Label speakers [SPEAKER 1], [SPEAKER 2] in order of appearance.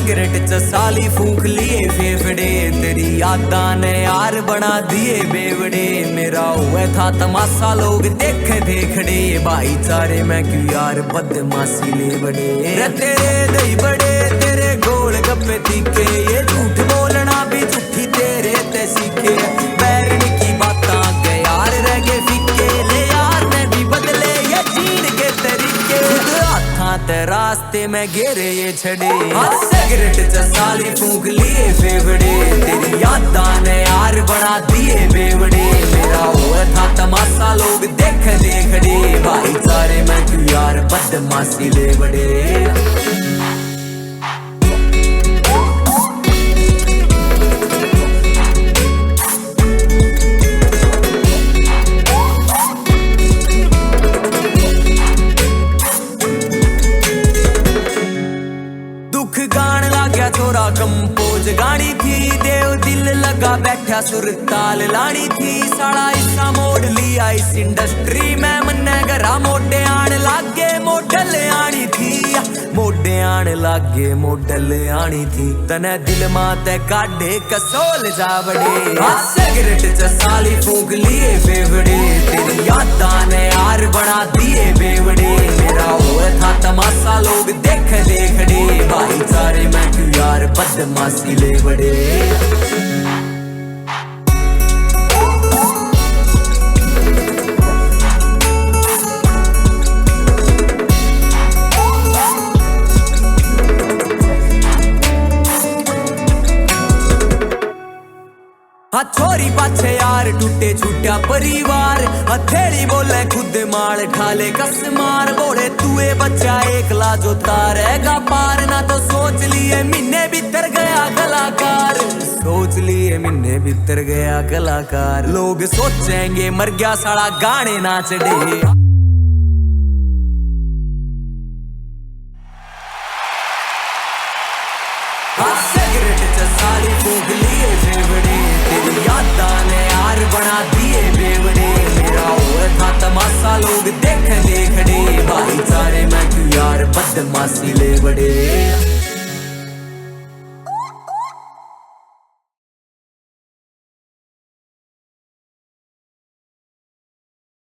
[SPEAKER 1] Cigarette च साली फूंक लिए फेफड़े, तेरी यादा ने यार बना दिए बेवड़े। मेरा हुआ था तमाशा लोग देखे थे खड़े, भाईचारे में क्यों यार बदमाशी ले बड़े। तेरे दही बड़े तेरे गोल गप्पे तीखे, ये झूठ बोलना भी झूठी तेरे ते सीखे। बैरन की बातां के यार रह गए फीके, ले यार ने भी बदले ये जीन के तरीके। हाथां ते रास्ते में घेरे ये छड़े, सिगरेट च साली फूंक लिए फेफड़े, तेरी यादां ने यार बना दिए बेवड़े। मेरा हुआ था तमाशा लोग देख खड़े, भाईचारे में क्यों यार बदमाशी ले बड़े। दुख गान लाग्या छोरा कंपोज गानी थी, देव दिल लगा बैठा सुर ताल लानी थी। साड़ा हिस्सा मोड़ लिया इस इंडस्ट्री में, मन्ने घरा मोटे आन लागे मॉडल आनी थी। मोडे आन लागे मॉडल आनी थी, तने दिल माते काढ़े कसोल जा बड़े। सिगरेट च साली फूंक लिए फेफड़े, तेरी यादां ने यार बना दिए बेवड़े। मेरा हुआ था तमाशा लोग देख खड़े, भाईचारे में क्यों यार बदमाशी ले बड़े। छोरी पाछे यार टूटे छूटा परिवार, हथेली बोले खुद माल ठाले कस मार। बोले तुए बच्चा एकला जो तारेगा पार, ना तो सोच लिए महीने भीतर गया कलाकार। सोच लिए महीने भीतर गया कलाकार, लोग सोचेंगे मर गया साला गाने ना चढ़े। सिगरेट च साली फूंक लिए फेफड़े, तेरी यादां ने यार बना दिए बेवड़े। मेरा हुआ था तमाशा लोग देख खड़े, भाईचारे में क्यों यार बदमाशी ले बड़े।